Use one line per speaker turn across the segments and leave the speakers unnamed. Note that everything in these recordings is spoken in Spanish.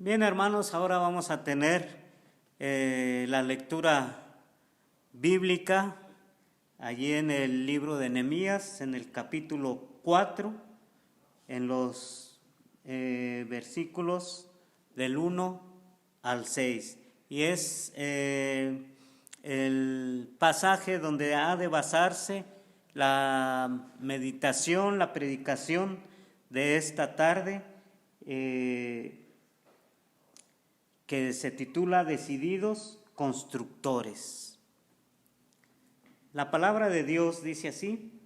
Bien, hermanos, ahora vamos a tener la lectura bíblica allí en el libro de Nehemías, en el capítulo 4, en los versículos del 1 al 6. Y es el pasaje donde ha de basarse la meditación, la predicación de esta tarde, que se titula Decididos Constructores. La palabra de Dios dice así: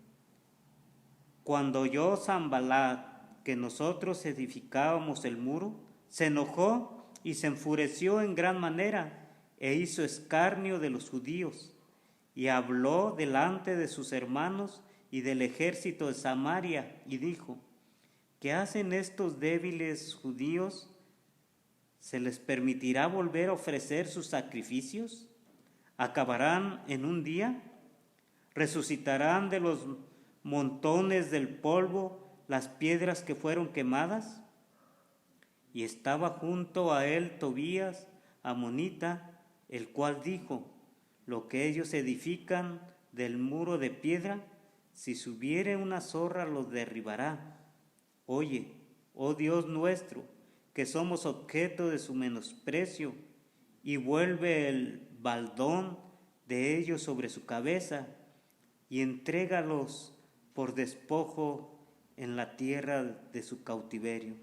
cuando oyó Sanballat que nosotros edificábamos el muro, se enojó y se enfureció en gran manera e hizo escarnio de los judíos, y habló delante de sus hermanos y del ejército de Samaria, y dijo: ¿qué hacen estos débiles judíos? ¿Se les permitirá volver a ofrecer sus sacrificios? ¿Acabarán en un día? ¿Resucitarán de los montones del polvo las piedras que fueron quemadas? Y estaba junto a él Tobías, amonita, el cual dijo: lo que ellos edifican del muro de piedra, si subiere una zorra los derribará. Oye, oh Dios nuestro, que somos objeto de su menosprecio, y vuelve el baldón de ellos sobre su cabeza, y entrégalos por despojo en la tierra de su cautiverio.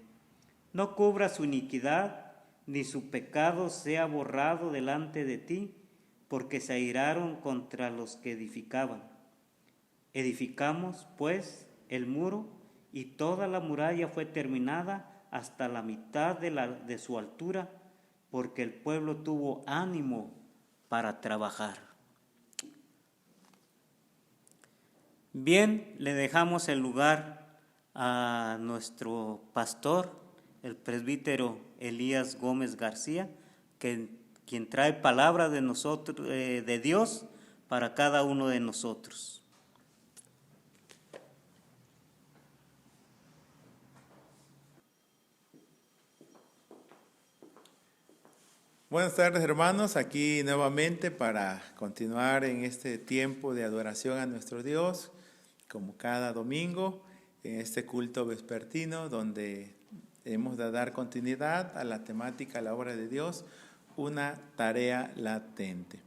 No cubra su iniquidad, ni su pecado sea borrado delante de ti, porque se airaron contra los que edificaban. Edificamos, pues, el muro, y toda la muralla fue terminada hasta la mitad de su altura, porque el pueblo tuvo ánimo para trabajar. Bien, le dejamos el lugar a nuestro pastor, el presbítero Elías Gómez García, quien trae palabra de nosotros, de Dios para cada uno de nosotros.
Buenas tardes, hermanos, aquí nuevamente para continuar en este tiempo de adoración a nuestro Dios, como cada domingo, en este culto vespertino, donde hemos de dar continuidad a la temática, a la obra de Dios, una tarea latente.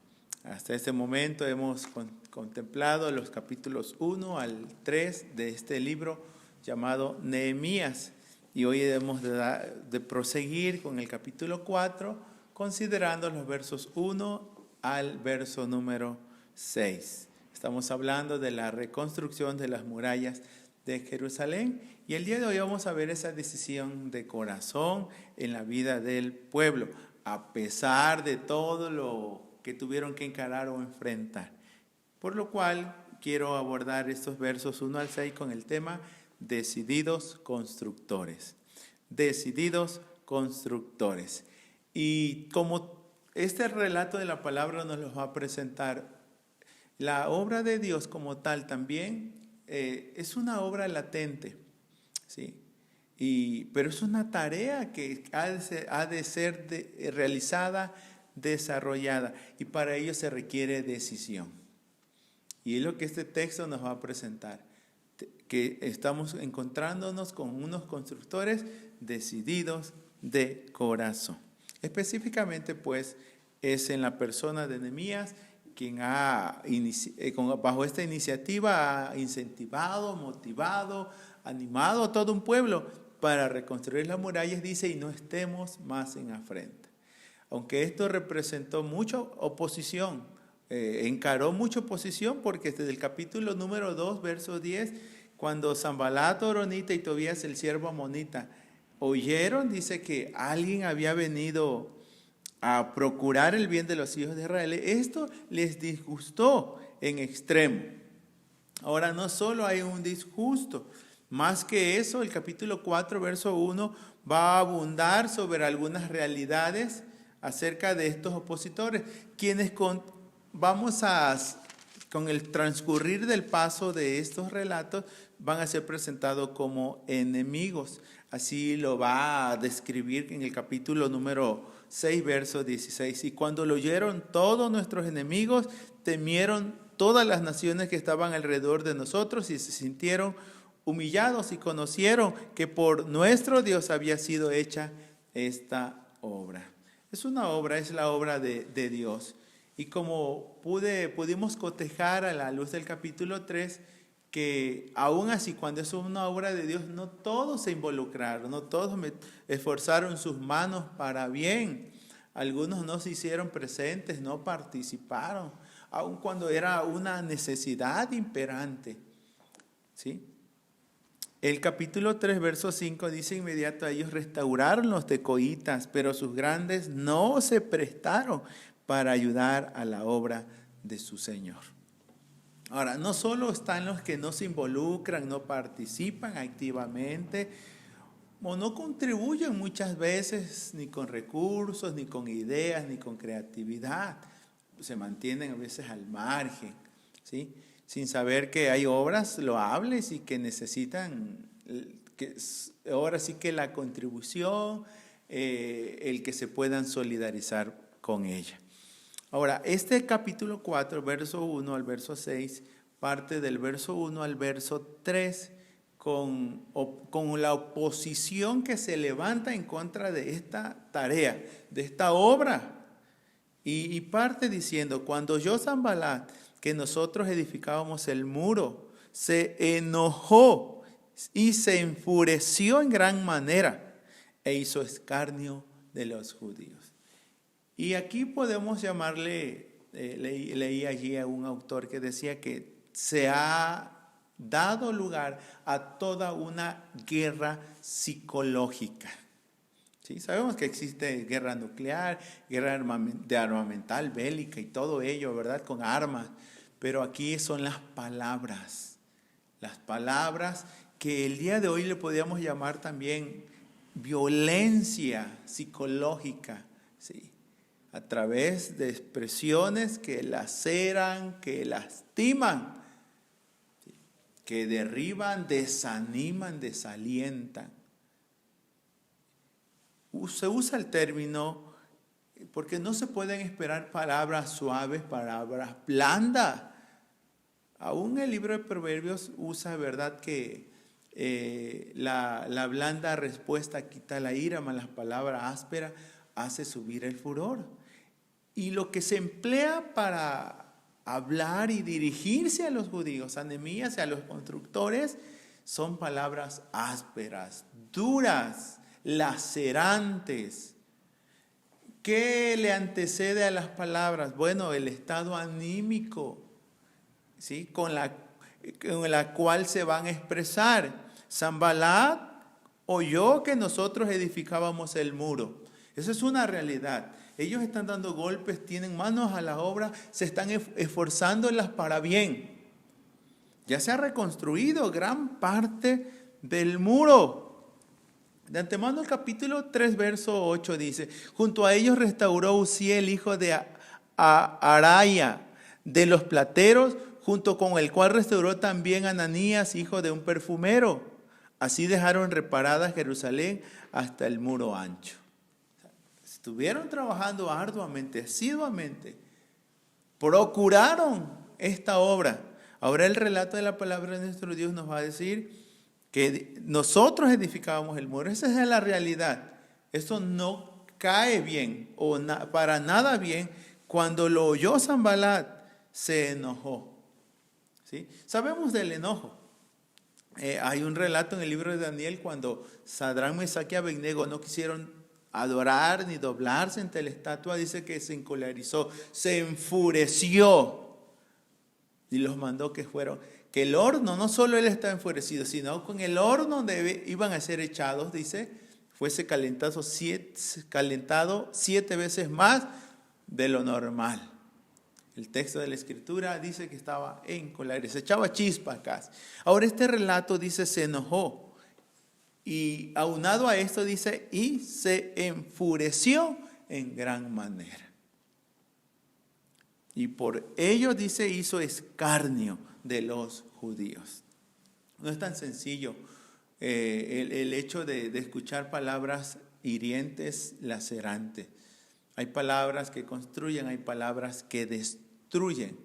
Hasta este momento hemos contemplado los capítulos 1 al 3 de este libro llamado Nehemías, y hoy hemos de proseguir con el capítulo 4, considerando los versos 1 al verso número 6. Estamos hablando de la reconstrucción de las murallas de Jerusalén, y el día de hoy vamos a ver esa decisión de corazón en la vida del pueblo, a pesar de todo lo que tuvieron que encarar o enfrentar. Por lo cual quiero abordar estos versos 1 al 6 con el tema Decididos Constructores. Decididos Constructores. Y como este relato de la palabra nos lo va a presentar, la obra de Dios como tal también es una obra latente, ¿sí? Pero es una tarea que ha de ser realizada, desarrollada, y para ello se requiere decisión. Y es lo que este texto nos va a presentar, que estamos encontrándonos con unos constructores decididos de corazón. Específicamente, pues, es en la persona de Nehemías quien bajo esta iniciativa ha incentivado, motivado, animado a todo un pueblo para reconstruir las murallas, dice, y no estemos más en afrenta. Aunque esto representó mucha oposición, encaró mucha oposición, porque desde el capítulo número 2, verso 10, cuando Sanballat horonita y Tobías el siervo amonita oyeron, dice que alguien había venido a procurar el bien de los hijos de Israel, esto les disgustó en extremo. Ahora, no solo hay un disgusto, más que eso, el capítulo 4, verso 1, va a abundar sobre algunas realidades acerca de estos opositores, quienes con el transcurrir del paso de estos relatos van a ser presentados como enemigos. Así lo va a describir en el capítulo número 6, verso 16. Y cuando lo oyeron todos nuestros enemigos, temieron todas las naciones que estaban alrededor de nosotros y se sintieron humillados y conocieron que por nuestro Dios había sido hecha esta obra. Es una obra, es la obra de Dios. Y como pudimos cotejar a la luz del capítulo 3, que aún así cuando es una obra de Dios, no todos se involucraron, no todos esforzaron sus manos para bien. Algunos no se hicieron presentes, no participaron, aun cuando era una necesidad imperante. ¿Sí? El capítulo 3, verso 5 dice inmediato: a ellos restauraron los tecoitas, pero sus grandes no se prestaron para ayudar a la obra de su Señor. Ahora, no solo están los que no se involucran, no participan activamente, o no contribuyen muchas veces ni con recursos, ni con ideas, ni con creatividad. Se mantienen a veces al margen, ¿sí? Sin saber que hay obras loables y que necesitan, ahora sí que la contribución, el que se puedan solidarizar con ella. Ahora, este capítulo 4, verso 1 al verso 6, parte del verso 1 al verso 3, con la oposición que se levanta en contra de esta tarea, de esta obra. Y parte diciendo: cuando yo, Sanballat, que nosotros edificábamos el muro, se enojó y se enfureció en gran manera e hizo escarnio de los judíos. Y aquí podemos llamarle, leí allí a un autor que decía que se ha dado lugar a toda una guerra psicológica. ¿Sí? Sabemos que existe guerra nuclear, guerra armamental, bélica y todo ello, ¿verdad? Con armas. Pero aquí son las palabras que el día de hoy le podríamos llamar también violencia psicológica, ¿sí? A través de expresiones que laceran, que lastiman, ¿sí? Que derriban, desaniman, desalientan. Se usa el término porque no se pueden esperar palabras suaves, palabras blandas. Aún el libro de Proverbios usa, ¿verdad?, que la blanda respuesta quita la ira, mas las palabras ásperas hace subir el furor. Y lo que se emplea para hablar y dirigirse a los judíos, a Nehemías y a los constructores, son palabras ásperas, duras, lacerantes. ¿Qué le antecede a las palabras? Bueno, el estado anímico, ¿sí?, con la cual se van a expresar. Sanballat oyó que nosotros edificábamos el muro. Eso es una realidad. Ellos están dando golpes, tienen manos a la obra, se están esforzándolas para bien. Ya se ha reconstruido gran parte del muro. De antemano el capítulo 3, verso 8 dice: junto a ellos restauró Uziel, hijo de Araya, de los plateros, junto con el cual restauró también Ananías, hijo de un perfumero. Así dejaron reparada Jerusalén hasta el muro ancho. Estuvieron trabajando arduamente, asiduamente. Procuraron esta obra. Ahora el relato de la palabra de nuestro Dios nos va a decir que nosotros edificábamos el muro. Esa es la realidad. Eso no cae bien o para nada bien. Cuando lo oyó Sanballat, se enojó. ¿Sí? Sabemos del enojo. Hay un relato en el libro de Daniel cuando Sadrach, Mesach y Abednego no quisieron adorar ni doblarse ante la estatua. Dice que se encolerizó, se enfureció y los mandó que el horno, no solo él estaba enfurecido, sino con el horno donde iban a ser echados, dice, fuese calentado 7 veces más de lo normal. El texto de la Escritura dice que estaba en cólera, se echaba chispas casi. Ahora este relato dice se enojó. Y aunado a esto dice, y se enfureció en gran manera. Y por ello dice, hizo escarnio de los judíos. No es tan sencillo el hecho de escuchar palabras hirientes, lacerantes. Hay palabras que construyen, hay palabras que destruyen,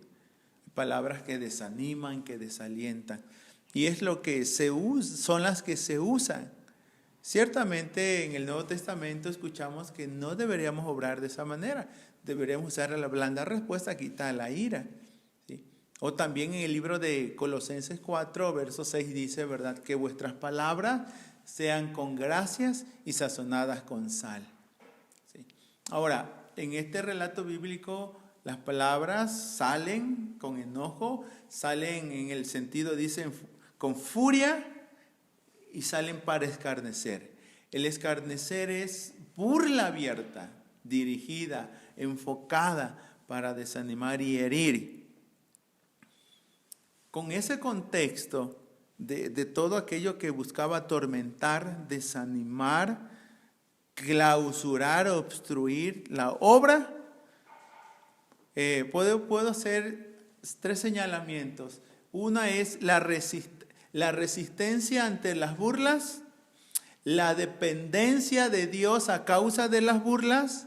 hay palabras que desaniman, que desalientan. Y es lo que son las que se usan. Ciertamente en el Nuevo Testamento escuchamos que no deberíamos obrar de esa manera. Deberíamos usar la blanda respuesta, quitar la ira. ¿Sí? O también en el libro de Colosenses 4, verso 6 dice, ¿verdad?, que vuestras palabras sean con gracias y sazonadas con sal. ¿Sí? Ahora, en este relato bíblico, las palabras salen con enojo, salen en el sentido, dicen, con furia, y salen para escarnecer. El escarnecer es burla abierta, dirigida, enfocada para desanimar y herir. Con ese contexto de todo aquello que buscaba atormentar, desanimar, clausurar, obstruir la obra, puedo hacer 3 señalamientos. Una es la resistencia ante las burlas, la dependencia de Dios a causa de las burlas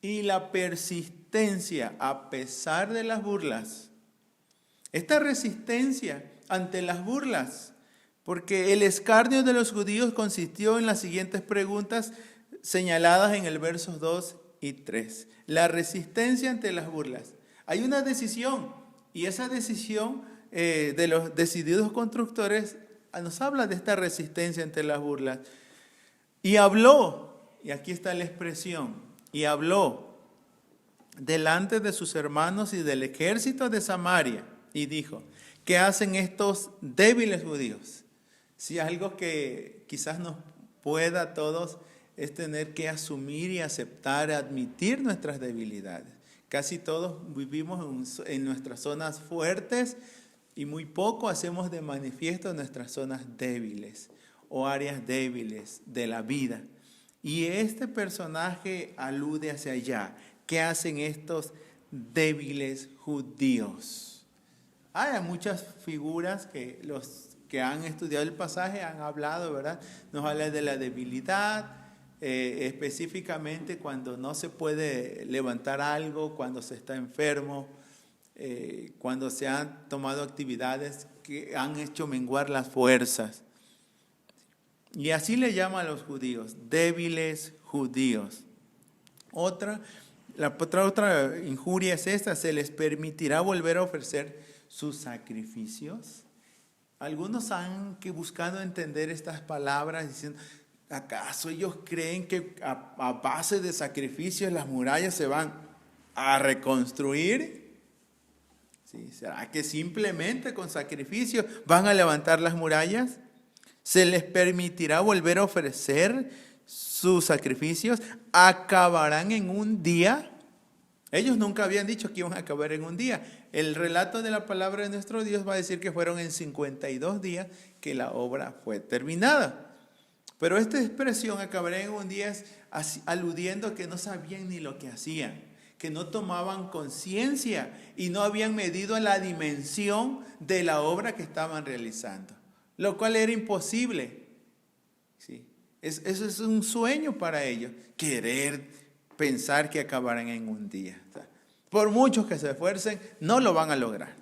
y la persistencia a pesar de las burlas. Esta resistencia ante las burlas, porque el escarnio de los judíos consistió en las siguientes preguntas señaladas en el versos 2 y 3. La resistencia ante las burlas. Hay una decisión, y esa decisión de los decididos constructores nos habla de esta resistencia ante las burlas. Y habló, y aquí está la expresión, y habló delante de sus hermanos y del ejército de Samaria, y dijo, ¿qué hacen estos débiles judíos? Si algo que quizás nos pueda a todos es tener que asumir y aceptar, admitir nuestras debilidades. Casi todos vivimos en nuestras zonas fuertes y muy poco hacemos de manifiesto nuestras zonas débiles o áreas débiles de la vida. Y este personaje alude hacia allá. ¿Qué hacen estos débiles judíos? Hay muchas figuras que los que han estudiado el pasaje han hablado, ¿verdad? Nos habla de la debilidad, específicamente cuando no se puede levantar algo, cuando se está enfermo, cuando se han tomado actividades que han hecho menguar las fuerzas. Y así le llama a los judíos, débiles judíos. Otra injuria es esta, ¿se les permitirá volver a ofrecer sus sacrificios? Algunos han buscado entender estas palabras diciendo, ¿acaso ellos creen que a base de sacrificios las murallas se van a reconstruir? ¿Sí? ¿Será que simplemente con sacrificios van a levantar las murallas? ¿Se les permitirá volver a ofrecer sus sacrificios? ¿Acabarán en un día? Ellos nunca habían dicho que iban a acabar en un día. El relato de la palabra de nuestro Dios va a decir que fueron en 52 días que la obra fue terminada. Pero esta expresión, acabarán en un día, es aludiendo que no sabían ni lo que hacían, que no tomaban conciencia y no habían medido la dimensión de la obra que estaban realizando, lo cual era imposible. ¿Sí? Eso es un sueño para ellos, querer pensar que acabarán en un día. O sea, por muchos que se esfuercen, no lo van a lograr.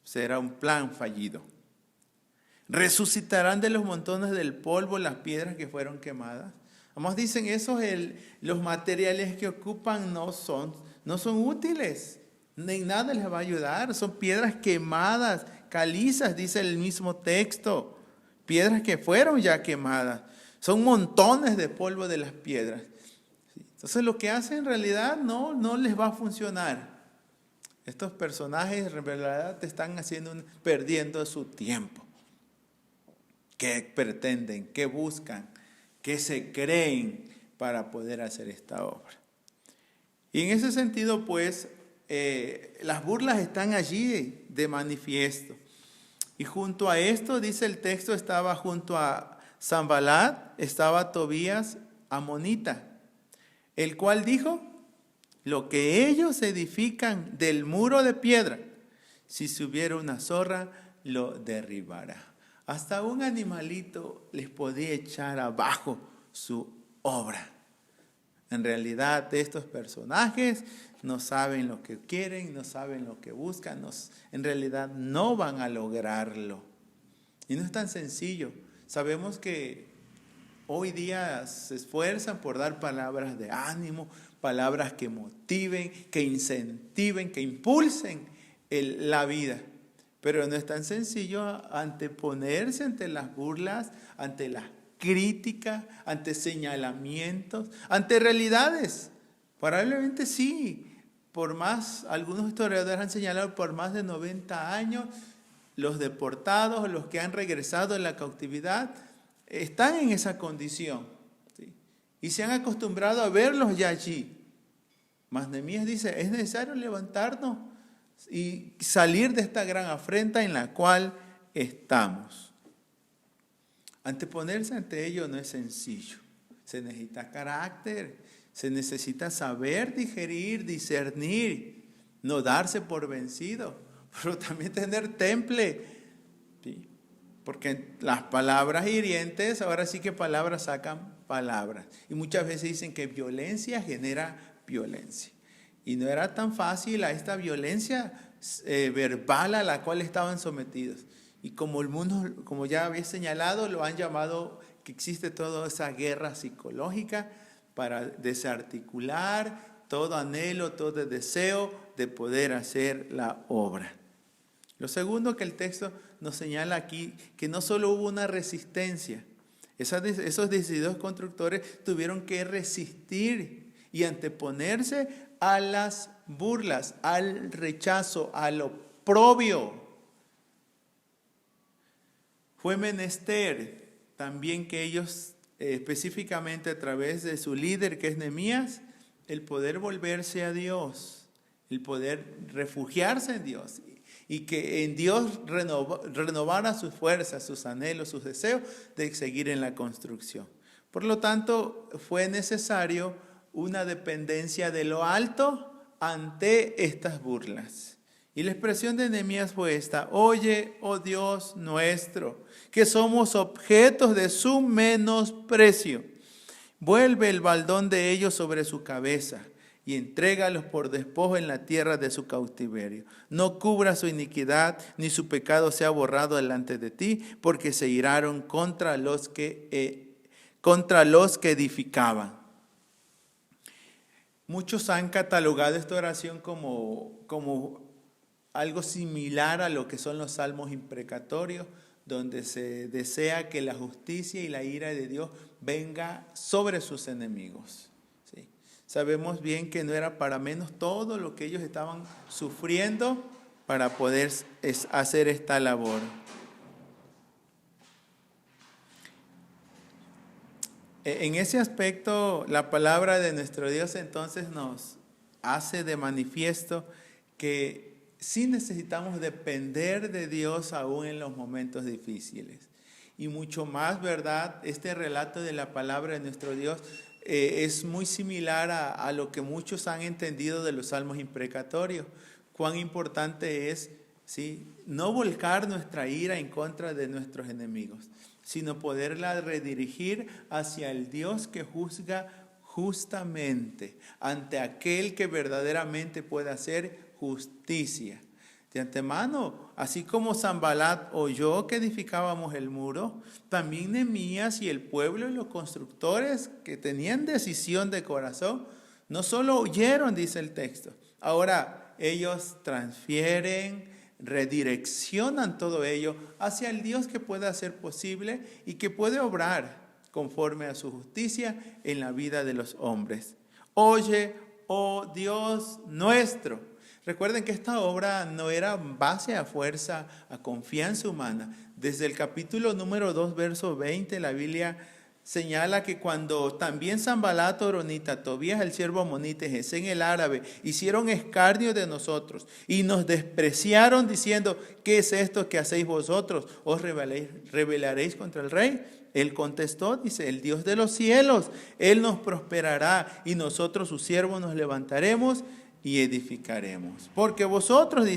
Será un plan fallido. Resucitarán de los montones del polvo las piedras que fueron quemadas. Además dicen los materiales que ocupan no son útiles, ni nada les va a ayudar. Son piedras quemadas, calizas, dice el mismo texto. Piedras que fueron ya quemadas. Son montones de polvo de las piedras. Entonces lo que hacen en realidad no les va a funcionar. Estos personajes en realidad te están perdiendo su tiempo. ¿Qué pretenden? ¿Qué buscan? ¿Qué se creen para poder hacer esta obra? Y en ese sentido, pues, las burlas están allí de manifiesto. Y junto a esto, dice el texto, estaba junto a Sanballat, estaba Tobías amonita, el cual dijo, lo que ellos edifican del muro de piedra, si subiera una zorra, lo derribará. hasta un animalito les podía echar abajo su obra. En realidad estos personajes no saben lo que quieren, no saben lo que buscan, en realidad no van a lograrlo. Y no es tan sencillo. Sabemos que hoy día se esfuerzan por dar palabras de ánimo, palabras que motiven, que incentiven, que impulsen la vida. Pero no es tan sencillo anteponerse ante las burlas, ante las críticas, ante señalamientos, ante realidades. Probablemente sí, algunos historiadores han señalado por más de 90 años, los deportados, los que han regresado de la cautividad, están en esa condición, ¿sí? Y se han acostumbrado a verlos ya allí. Mas Nehemías dice, es necesario levantarnos y salir de esta gran afrenta en la cual estamos. Anteponerse ante ello no es sencillo. Se necesita carácter, se necesita saber digerir, discernir, no darse por vencido, pero también tener temple, ¿sí? Porque las palabras hirientes, ahora sí que palabras sacan palabras. Y muchas veces dicen que violencia genera violencia. Y no era tan fácil a esta violencia verbal a la cual estaban sometidos. Y como el mundo, como ya había señalado, lo han llamado que existe toda esa guerra psicológica para desarticular todo anhelo, todo deseo de poder hacer la obra. Lo segundo que el texto nos señala aquí, que no solo hubo una resistencia, esos decididos constructores tuvieron que resistir y anteponerse a las burlas, al rechazo, al oprobio. Fue menester también que ellos, específicamente a través de su líder que es Nehemías, el poder volverse a Dios, el poder refugiarse en Dios y que en Dios renovara sus fuerzas, sus anhelos, sus deseos de seguir en la construcción. Por lo tanto, fue necesario una dependencia de lo alto ante estas burlas. Y la expresión de Nehemías fue esta: oye, oh Dios nuestro, que somos objetos de su menosprecio. Vuelve el baldón de ellos sobre su cabeza y entrégalos por despojo en la tierra de su cautiverio. No cubra su iniquidad, ni su pecado sea borrado delante de ti, porque se iraron contra los que edificaban. Muchos han catalogado esta oración como algo similar a lo que son los salmos imprecatorios, donde se desea que la justicia y la ira de Dios venga sobre sus enemigos. ¿Sí? Sabemos bien que no era para menos todo lo que ellos estaban sufriendo para poder hacer esta labor. En ese aspecto, la palabra de nuestro Dios entonces nos hace de manifiesto que sí necesitamos depender de Dios aún en los momentos difíciles. Y mucho más, ¿verdad? Este relato de la palabra de nuestro Dios es muy similar a lo que muchos han entendido de los salmos imprecatorios. Cuán importante es, ¿sí?, no volcar nuestra ira en contra de nuestros enemigos, sino poderla redirigir hacia el Dios que juzga justamente, ante aquel que verdaderamente puede hacer justicia. De antemano, así como Sanbalat oyó que edificábamos el muro, también Nehemías y el pueblo y los constructores que tenían decisión de corazón, no solo oyeron, dice el texto, ahora ellos transfieren, redireccionan todo ello hacia el Dios que puede hacer posible y que puede obrar conforme a su justicia en la vida de los hombres. Oye, oh Dios nuestro. Recuerden que esta obra no era base a fuerza, a confianza humana. Desde el capítulo número 2, verso 20, la Biblia señala que cuando también Sanbalat horonita, Tobías el siervo amonita, Gesén el árabe, hicieron escarnio de nosotros y nos despreciaron diciendo, ¿qué es esto que hacéis vosotros? ¿Os rebelaréis contra el rey? Él contestó, dice, el Dios de los cielos, Él nos prosperará y nosotros sus siervos nos levantaremos y edificaremos. Porque vosotros,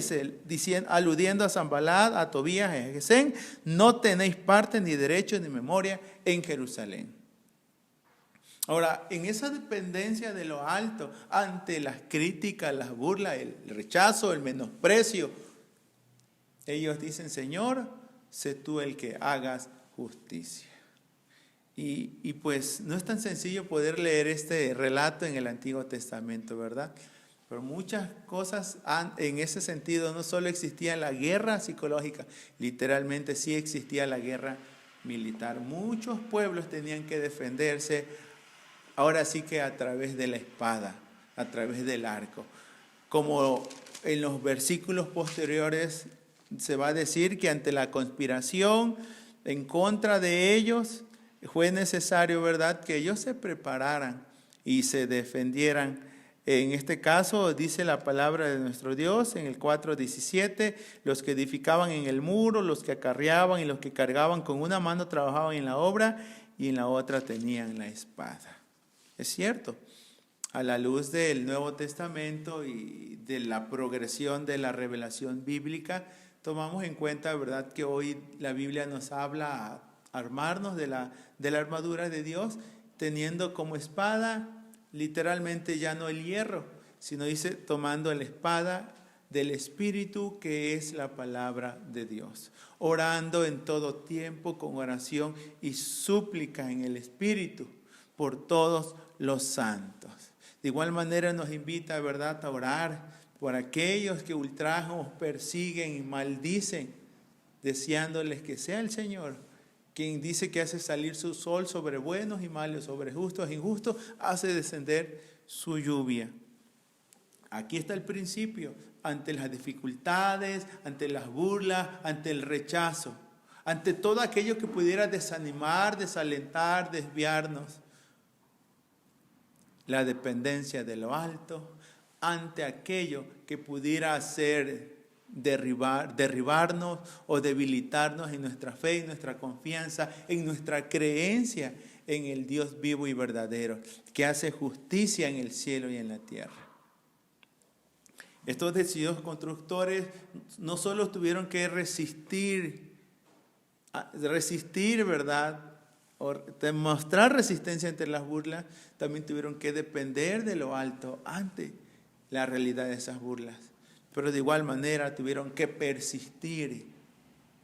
aludiendo a Sanballat, a Tobías, a Gesén, no tenéis parte ni derecho ni memoria en Jerusalén. Ahora, en esa dependencia de lo alto, ante las críticas, las burlas, el rechazo, el menosprecio, ellos dicen: Señor, sé tú el que hagas justicia. Y pues no es tan sencillo poder leer este relato en el Antiguo Testamento, ¿verdad? Pero muchas cosas en ese sentido. No solo existía la guerra psicológica, literalmente sí existía la guerra militar. Muchos pueblos tenían que defenderse, ahora sí que a través de la espada, a través del arco. Como en los versículos posteriores se va a decir que ante la conspiración en contra de ellos, fue necesario, ¿verdad?, que ellos se prepararan y se defendieran. En este caso dice la palabra de nuestro Dios en el 4:17, los que edificaban en el muro, los que acarreaban y los que cargaban con una mano trabajaban en la obra y en la otra tenían la espada. Es cierto, a la luz del Nuevo Testamento y de la progresión de la revelación bíblica, tomamos en cuenta, ¿verdad?, que hoy la Biblia nos habla a armarnos de la armadura de Dios, teniendo como espada literalmente ya no el hierro, sino dice tomando la espada del Espíritu, que es la palabra de Dios, orando en todo tiempo con oración y súplica en el Espíritu por todos los santos. De igual manera nos invita, ¿verdad?, a orar por aquellos que ultrajan, persiguen y maldicen, deseándoles que sea el Señor quien dice que hace salir su sol sobre buenos y malos, sobre justos e injustos, hace descender su lluvia. Aquí está el principio: ante las dificultades, ante las burlas, ante el rechazo, ante todo aquello que pudiera desanimar, desalentar, desviarnos, la dependencia de lo alto, ante aquello que pudiera hacer derribarnos o debilitarnos en nuestra fe, en nuestra confianza, en nuestra creencia en el Dios vivo y verdadero, que hace justicia en el cielo y en la tierra. Estos decididos constructores no solo tuvieron que resistir, ¿verdad?, o demostrar resistencia ante las burlas, también tuvieron que depender de lo alto ante la realidad de esas burlas. Pero de igual manera tuvieron que persistir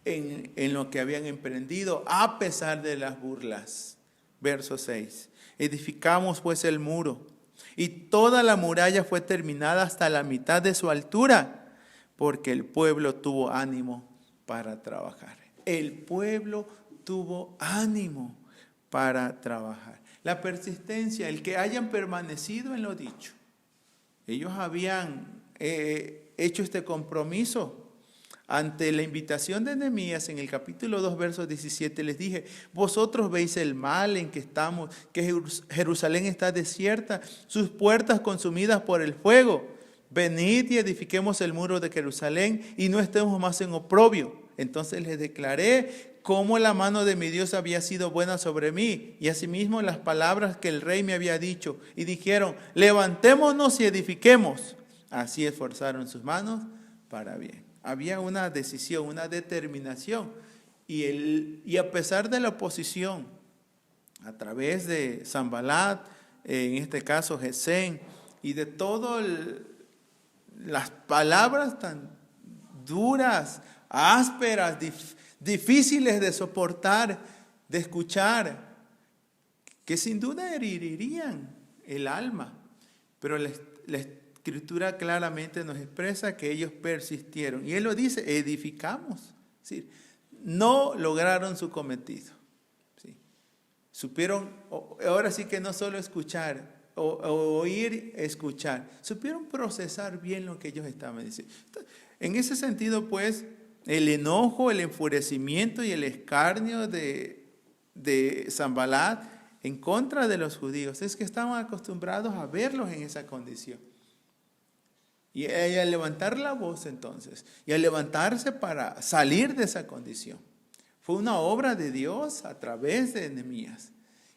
en lo que habían emprendido a pesar de las burlas. Verso 6. Edificamos pues el muro, y toda la muralla fue terminada hasta la mitad de su altura, porque el pueblo tuvo ánimo para trabajar. El pueblo tuvo ánimo para trabajar. La persistencia, el que hayan permanecido en lo dicho. Ellos habían hecho este compromiso ante la invitación de Nehemías en el capítulo 2, verso 17. Les dije: vosotros veis el mal en que estamos, que Jerusalén está desierta, sus puertas consumidas por el fuego. Venid y edifiquemos el muro de Jerusalén y no estemos más en oprobio. Entonces les declaré cómo la mano de mi Dios había sido buena sobre mí, y asimismo las palabras que el rey me había dicho, y dijeron: levantémonos y edifiquemos. Así esforzaron sus manos para bien. Había una decisión, una determinación, y a pesar de la oposición, a través de Sanballat, en este caso Gesén, y de todas las palabras tan duras, ásperas, difíciles de soportar, de escuchar, que sin duda herirían el alma, pero la Escritura claramente nos expresa que ellos persistieron. Y él lo dice: edificamos. ¿Sí? No lograron su cometido. ¿Sí? Supieron, ahora sí que no solo escuchar, o oír, escuchar. Supieron procesar bien lo que ellos estaban diciendo. En ese sentido, pues, el enojo, el enfurecimiento y el escarnio de Sanballat en contra de los judíos es que estaban acostumbrados a verlos en esa condición. Y al levantar la voz entonces, y al levantarse para salir de esa condición, fue una obra de Dios a través de Nehemías.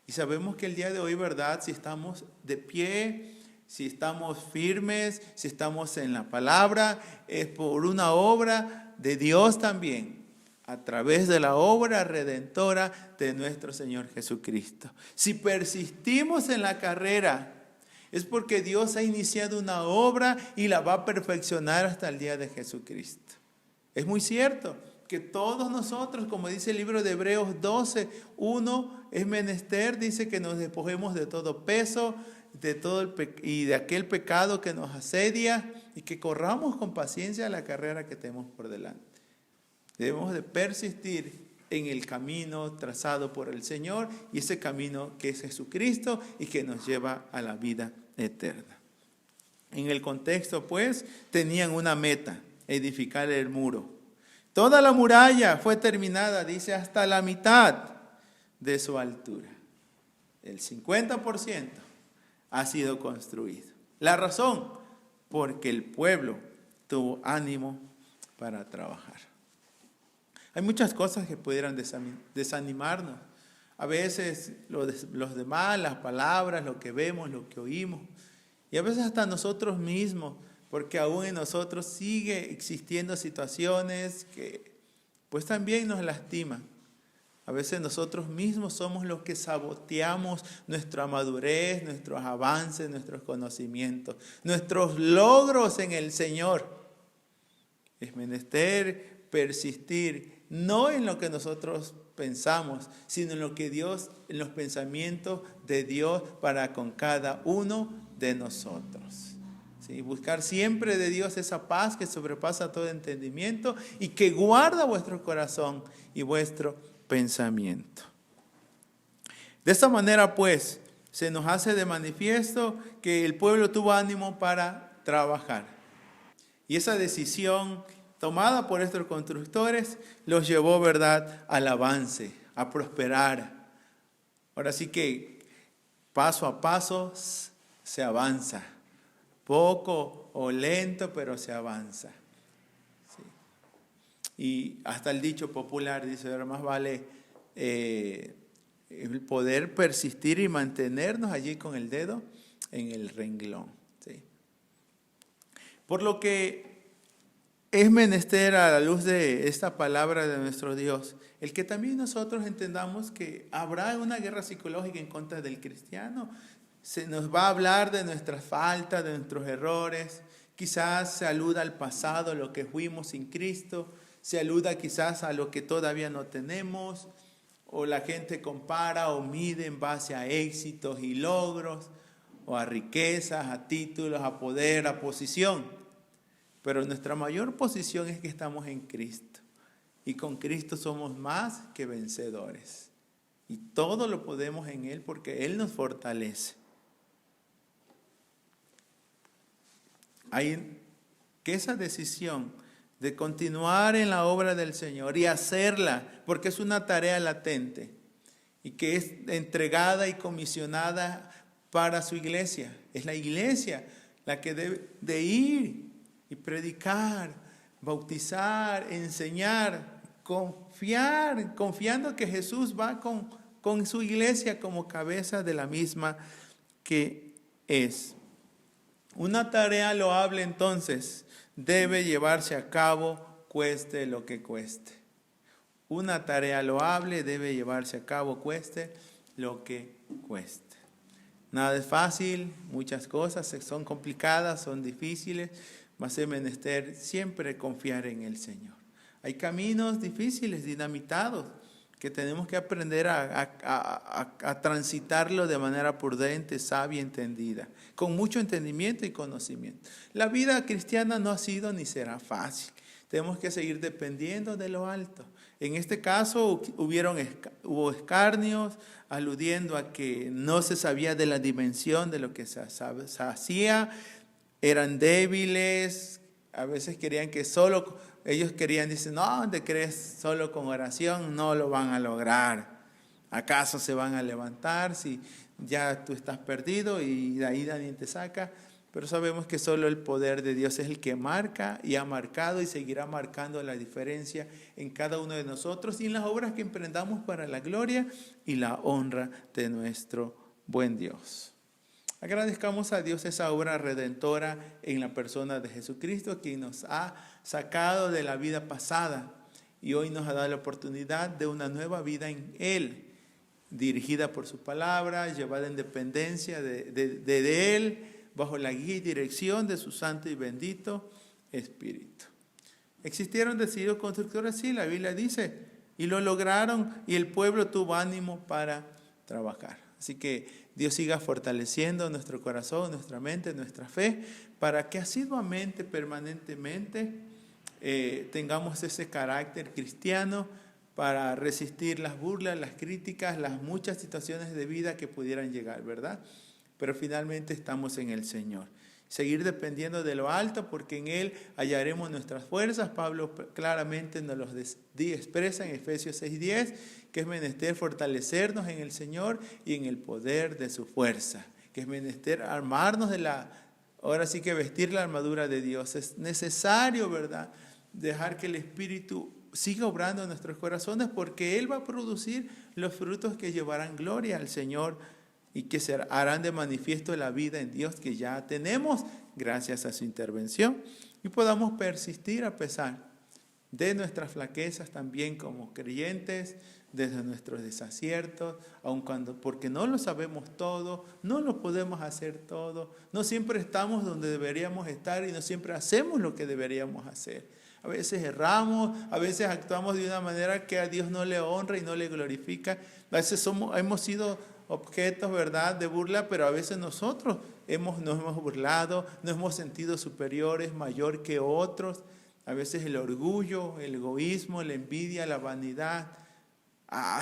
Y sabemos que el día de hoy, ¿verdad?, si estamos de pie, Si estamos firmes, si estamos en la palabra, es por una obra de Dios también, a través de la obra redentora de nuestro Señor Jesucristo. Si persistimos en la carrera, es porque Dios ha iniciado una obra y la va a perfeccionar hasta el día de Jesucristo. Es muy cierto que todos nosotros, como dice el libro de Hebreos 12:1, es menester, dice, que nos despojemos de todo peso, y de aquel pecado que nos asedia, y que corramos con paciencia la carrera que tenemos por delante. Debemos de persistir en el camino trazado por el Señor, y ese camino que es Jesucristo y que nos lleva a la vida eterna. En el contexto, pues, tenían una meta: edificar el muro. Toda la muralla fue terminada, dice, hasta la mitad de su altura. El 50% ha sido construido. La razón, porque el pueblo tuvo ánimo para trabajar. Hay muchas cosas que pudieran desanimarnos. A veces los demás, las palabras, lo que vemos, lo que oímos. Y a veces hasta nosotros mismos, porque aún en nosotros sigue existiendo situaciones que pues también nos lastiman. A veces nosotros mismos somos los que saboteamos nuestra madurez, nuestros avances, nuestros conocimientos, nuestros logros en el Señor. Es menester persistir, no en lo que nosotros pensamos, sino en lo que Dios, en los pensamientos de Dios para con cada uno de nosotros. ¿Sí? Buscar siempre de Dios esa paz que sobrepasa todo entendimiento y que guarda vuestro corazón y vuestro pensamiento. De esta manera, pues, se nos hace de manifiesto que el pueblo tuvo ánimo para trabajar. Y esa decisión tomada por estos constructores los llevó, ¿verdad?, al avance, a prosperar. Ahora sí que paso a paso se avanza. Poco o lento, pero se avanza. Sí. Y hasta el dicho popular dice, más vale el poder persistir y mantenernos allí con el dedo en el renglón. ¿Sí? Por lo que es menester, a la luz de esta palabra de nuestro Dios, el que también nosotros entendamos que habrá una guerra psicológica en contra del cristiano. Se nos va a hablar de nuestras faltas, de nuestros errores. Quizás se aluda al pasado, lo que fuimos sin Cristo. Se aluda quizás a lo que todavía no tenemos. O la gente compara o mide en base a éxitos y logros, o a riquezas, a títulos, a poder, a posición. Pero nuestra mayor posición es que estamos en Cristo. Y con Cristo somos más que vencedores. Y todo lo podemos en Él porque Él nos fortalece. Hay que esa decisión de continuar en la obra del Señor y hacerla, porque es una tarea latente y que es entregada y comisionada para su iglesia. Es la iglesia la que debe de ir y predicar, bautizar, enseñar, confiando que Jesús va con su iglesia como cabeza de la misma que es. Una tarea loable, entonces, debe llevarse a cabo, cueste lo que cueste. Una tarea loable debe llevarse a cabo, cueste lo que cueste. Nada es fácil, muchas cosas son complicadas, son difíciles, mas es menester siempre confiar en el Señor. Hay caminos difíciles, dinamitados, que tenemos que aprender a transitarlo de manera prudente, sabia, entendida, con mucho entendimiento y conocimiento. La vida cristiana no ha sido ni será fácil. Tenemos que seguir dependiendo de lo alto. En este caso hubo escarnios, aludiendo a que no se sabía de la dimensión de lo que se hacía, eran débiles, a veces querían que solo... Ellos querían, dicen, no, te crees solo con oración, no lo van a lograr. ¿Acaso se van a levantar si ya tú estás perdido y de ahí nadie te saca? Pero sabemos que solo el poder de Dios es el que marca y ha marcado y seguirá marcando la diferencia en cada uno de nosotros y en las obras que emprendamos para la gloria y la honra de nuestro buen Dios. Agradezcamos a Dios esa obra redentora en la persona de Jesucristo, quien nos ha sacado de la vida pasada y hoy nos ha dado la oportunidad de una nueva vida en Él, dirigida por su palabra, llevada en dependencia de Él, bajo la guía y dirección de su santo y bendito Espíritu. ¿Existieron decididos constructores? Sí, la Biblia dice, y lo lograron, y el pueblo tuvo ánimo para trabajar. Así que Dios siga fortaleciendo nuestro corazón, nuestra mente, nuestra fe, para que asiduamente, permanentemente, tengamos ese carácter cristiano para resistir las burlas, las críticas, las muchas situaciones de vida que pudieran llegar, ¿verdad? Pero finalmente estamos en el Señor. Seguir dependiendo de lo alto, porque en Él hallaremos nuestras fuerzas. Pablo claramente nos los expresa en Efesios 6:10, que es menester fortalecernos en el Señor y en el poder de su fuerza, que es menester armarnos ahora sí que vestir la armadura de Dios. Es necesario, ¿verdad?, dejar que el Espíritu siga obrando en nuestros corazones, porque Él va a producir los frutos que llevarán gloria al Señor y que se harán de manifiesto la vida en Dios que ya tenemos gracias a su intervención, y podamos persistir a pesar de nuestras flaquezas también como creyentes, desde nuestros desaciertos, aun cuando, porque no lo sabemos todo, no lo podemos hacer todo, no siempre estamos donde deberíamos estar y no siempre hacemos lo que deberíamos hacer. A veces erramos, a veces actuamos de una manera que a Dios no le honra y no le glorifica. A veces hemos sido objetos, ¿verdad?, de burla, pero a veces nosotros nos hemos burlado, nos hemos sentido superiores, mayor que otros. A veces el orgullo, el egoísmo, la envidia, la vanidad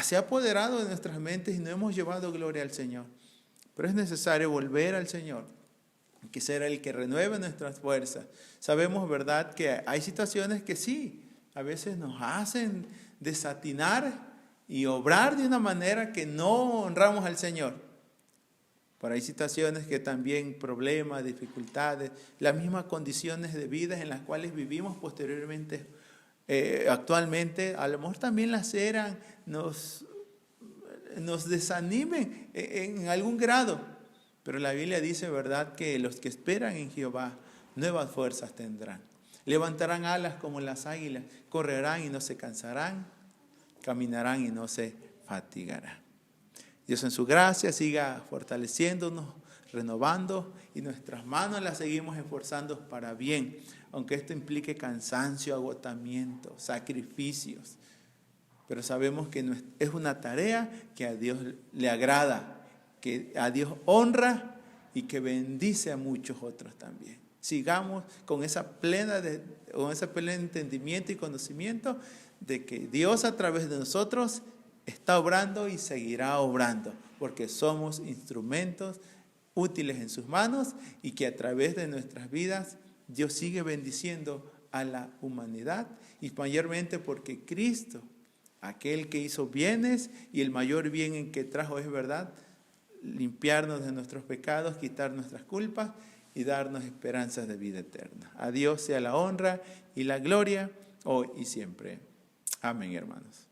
se ha apoderado de nuestras mentes y no hemos llevado gloria al Señor. Pero es necesario volver al Señor, que será el que renueve nuestras fuerzas. Sabemos, ¿verdad?, que hay situaciones que sí, a veces nos hacen desatinar y obrar de una manera que no honramos al Señor. Pero hay situaciones que también, problemas, dificultades, las mismas condiciones de vida en las cuales vivimos posteriormente, actualmente, a lo mejor también las eran, nos desanimen en algún grado. Pero la Biblia dice, ¿verdad?, que los que esperan en Jehová nuevas fuerzas tendrán. Levantarán alas como las águilas, correrán y no se cansarán, caminarán y no se fatigarán. Dios en su gracia siga fortaleciéndonos, renovando, y nuestras manos las seguimos esforzando para bien, aunque esto implique cansancio, agotamiento, sacrificios. Pero sabemos que es una tarea que a Dios le agrada, que a Dios honra y que bendice a muchos otros también. Sigamos con ese pleno entendimiento y conocimiento de que Dios a través de nosotros está obrando y seguirá obrando, porque somos instrumentos útiles en sus manos, y que a través de nuestras vidas Dios sigue bendiciendo a la humanidad, y mayormente porque Cristo, aquel que hizo bienes, y el mayor bien en que trajo es, ¿verdad?, limpiarnos de nuestros pecados, quitar nuestras culpas y darnos esperanzas de vida eterna. A Dios sea la honra y la gloria hoy y siempre. Amén, hermanos.